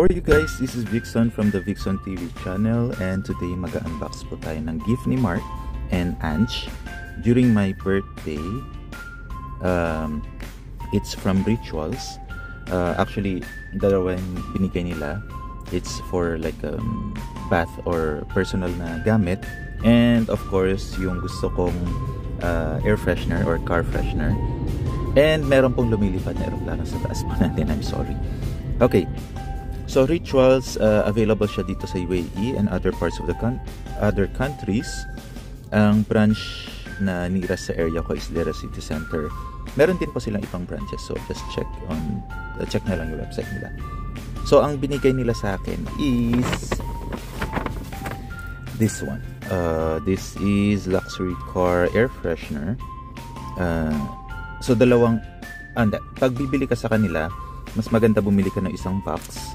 are you guys? This is Vixon from the Vixon TV channel, and today mag-unbox po tayo ng gift ni Mark and Ange during my birthday. It's from Rituals. Actually, dalawa yung binigay nila. It's for like bath or personal na gamit, and of course yung gusto kong air freshener or car freshener. And meron pong lumilipad na aeroplano sa taas po natin. I'm sorry. Okay, so Rituals, available siya dito sa UAE and other parts of the other countries. Ang branch na nearest sa area ko is Lira City Center. Meron din po silang ibang branches, so just check na lang yung website nila. So ang binigay nila sa akin is this one. This is luxury car air freshener. So dalawang pag bibili ka sa kanila, mas maganda bumili ka ng isang box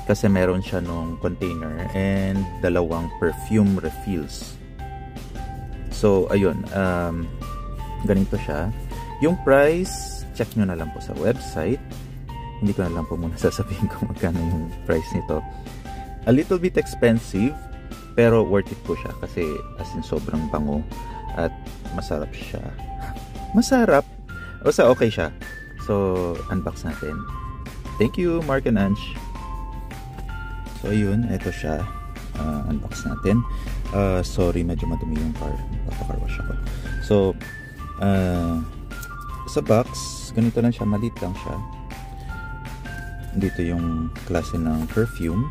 kasi meron siya nung container and dalawang perfume refills. So ayun, ganito siya. Yung price, check nyo na lang po sa website. Hindi ko na lang po muna sasabihin kung magkano yung price nito. A little bit expensive, pero worth it po siya kasi as in sobrang bango at masarap siya. Masarap! O sa okay siya. So, unbox natin. Thank you, Mark and Ange. So, ayun. Ito siya. Unbox natin. Sorry, medyo madumi yung car. Papakarwash ako. So, sa box, ganito lang siya. Maliit lang siya. Dito yung klase ng perfume.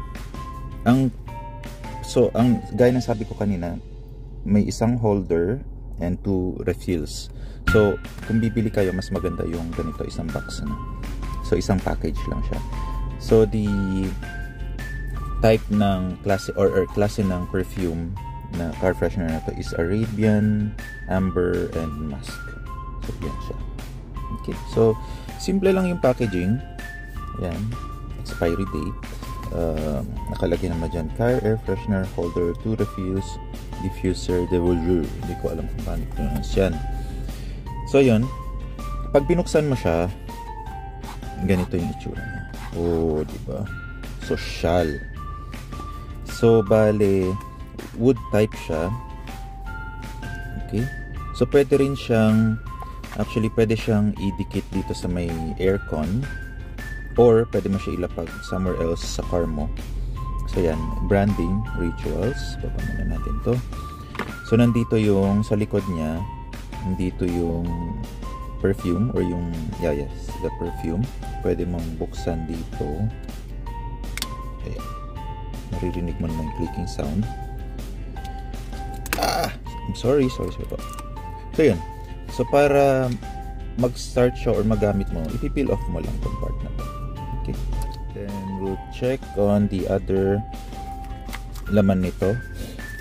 Gaya ng sabi ko kanina, may isang holder and 2 refills. So, kung bibili kayo, mas maganda yung ganito, isang box na. So, isang package lang siya. So, the type ng klase or klase ng perfume na car freshener na to is Arabian, Amber, and Musk. So, yan siya. Okay. So, simple lang yung packaging. Yan. Expiry date. Nakalagay naman dyan, car air freshener holder, 2 refills, diffuser, devolver. Hindi ko alam kung paano pronounce yan. So, yun. Pag binuksan mo siya, ganito yung itsura niya. Oh, diba? Social. So, bale, wood type siya. Okay. So, pwede rin siyang, actually, pwede siyang idikit dito sa may aircon. Or, pwede mo siya ilapag somewhere else sa car mo. So, yan. Branding, Rituals. Baba muna natin to. So, nandito yung, sa likod niya, nandito yung perfume or yung, yes, the perfume. Pwede mong buksan dito. Ayan. Naririnig mo naman yung clicking sound. I'm sorry po. So, yun. So, para mag-start siya or magamit mo, ipipeel off mo lang itong part na to. Okay. Then, we'll check on the other laman nito.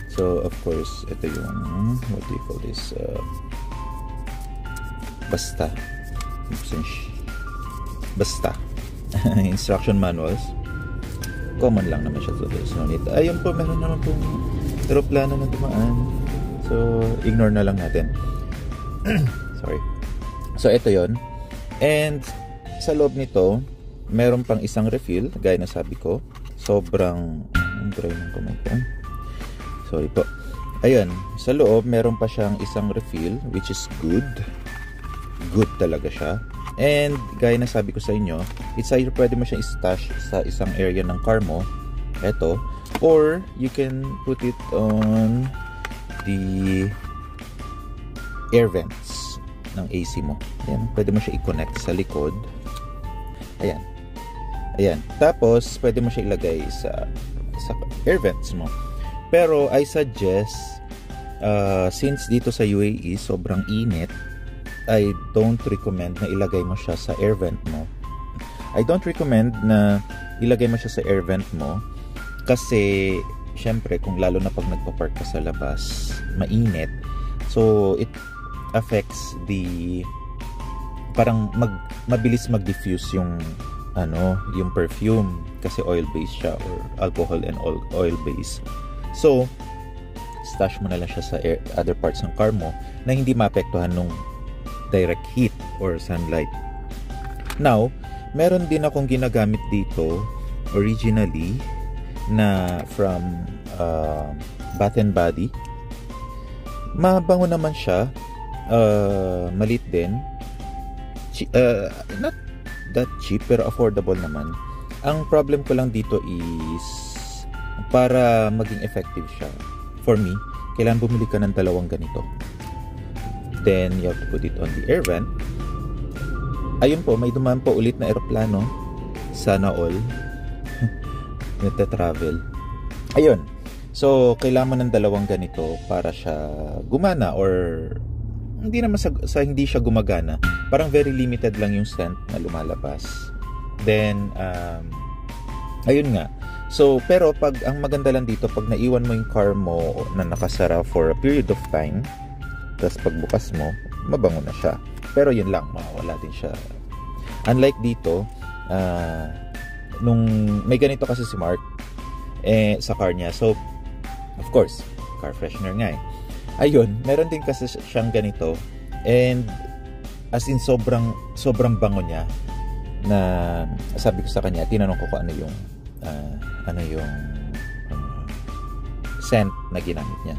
So, of course, ito yung, what do you call this? Basta. Instruction manuals. Common lang naman siya. So, ayun po, meron naman pong aeroplano na dumaan. So, ignore na lang natin. Sorry. So, ito yon. And, sa loob nito, meron pang isang refill. Gaya na sabi ko. Sobrang, dry ng kamay ko. Sorry po. Ayun. Sa loob, meron pa siyang isang refill, which is good. Good talaga siya. And, gaya na sabi ko sa inyo, it's either pwede mo siyang i-stash sa isang area ng car mo. Ito. Or, you can put it on the air vents ng AC mo. Ayan. Pwede mo siya i-connect sa likod. Ayan. Ayan. Tapos, pwede mo siya ilagay sa air vents mo. Pero, I suggest, since dito sa UAE, sobrang init, I don't recommend na ilagay mo siya sa air vent mo. I don't recommend na ilagay mo siya sa air vent mo kasi syempre kung lalo na pag nagpa-park ka sa labas, mainit. So it affects the parang mabilis mag-diffuse yung yung perfume kasi oil based siya or alcohol and oil based. So stash mo na lang siya sa other parts ng car mo na hindi maapektuhan nung direct heat or sunlight. Now, meron din akong ginagamit dito originally na from Bath and Body. Mabango naman siya. Malit din. Not that cheap pero affordable naman. Ang problem ko lang dito is para maging effective siya, for me, kailangan bumili ka ng 2 ganito. Then you have to put it on the air vent. Ayun po, may dumaan po ulit na eroplano. Sana all nagta-travel. Ayun. So, kailangan mo ng 2 ganito para siya gumana, or hindi naman sa hindi siya gumagana. Parang very limited lang yung scent na lumalabas. Then, ayun nga. So, pero pag ang maganda lang dito, pag naiwan mo yung car mo na nakasara for a period of time, tapos pagbukas mo, mabango na siya. Pero yun lang, mawala din siya. Unlike dito, nung may ganito kasi si Mark sa car niya. So, of course, car freshener nga eh. Ayun, meron din kasi siyang ganito. And as in sobrang bango niya, na sabi ko sa kanya, tinanong ko kung ano yung scent na ginamit niya.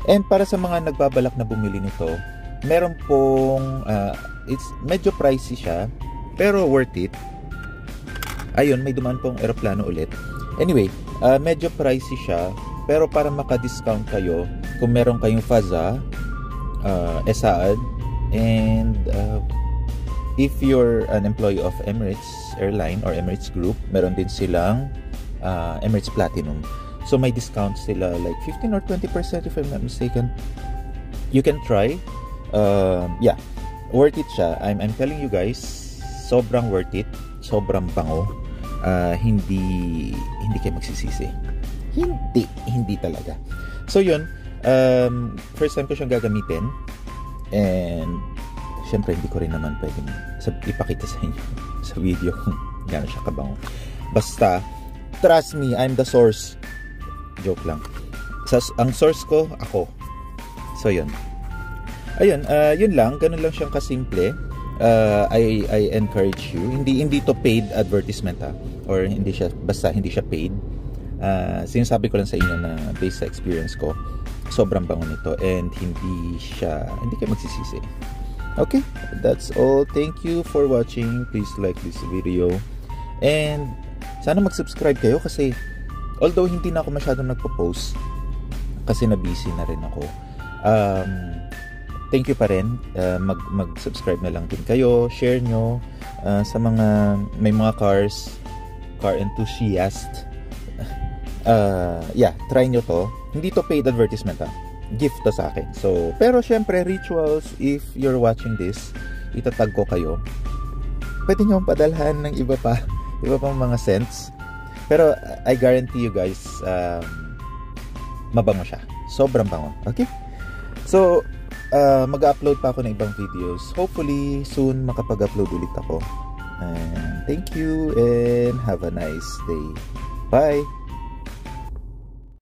And para sa mga nagbabalak na bumili nito, meron pong it's medyo pricey siya, pero worth it. Ayun, may dumaan pong eroplano ulit. Anyway, medyo pricey siya, pero para maka-discount kayo, kung meron kayong Faza, Etihad, and if you're an employee of Emirates Airline or Emirates Group, meron din silang Emirates Platinum. So may discount sila like 15 or 20% if I'm not mistaken. You can try. Yeah, worth it siya. I'm telling you guys, sobrang worth it. Sobrang bango. Hindi kayo magsisisi. Hindi talaga. So yun, first time ko siyang gagamitin, and syempre hindi ko rin naman pwedeng ipakita sa inyo sa video kung gano'n siya kabango. Basta, trust me, I'm the source. Joke lang. Ang source ko, ako. So yun. Ayun, yun lang. Ganun lang siyang kasimple. I encourage you. Hindi to paid advertisement or hindi siya paid. Sinasabi ko lang sa inyo na based sa experience ko, sobrang bango nito, and hindi kayo magsisisi. Okay, that's all. Thank you for watching. Please like this video, and sana mag-subscribe kayo, kasi although hindi na ako masyadong nagpo-post kasi na-busy na rin ako, thank you pa rin. Mag-subscribe na lang din kayo, share nyo sa mga may mga car enthusiast. Yeah, try nyo to. Hindi to paid advertisement gift to sa akin. So, pero syempre, rituals, if you're watching this, itatag ko kayo. Pwede nyo padalhan ng iba pang mga scents. Pero I guarantee you guys, mabango siya. Sobrang bango. Okay? So, mag-upload pa ako ng ibang videos. Hopefully, soon makapag-upload ulit ako. And thank you and have a nice day. Bye!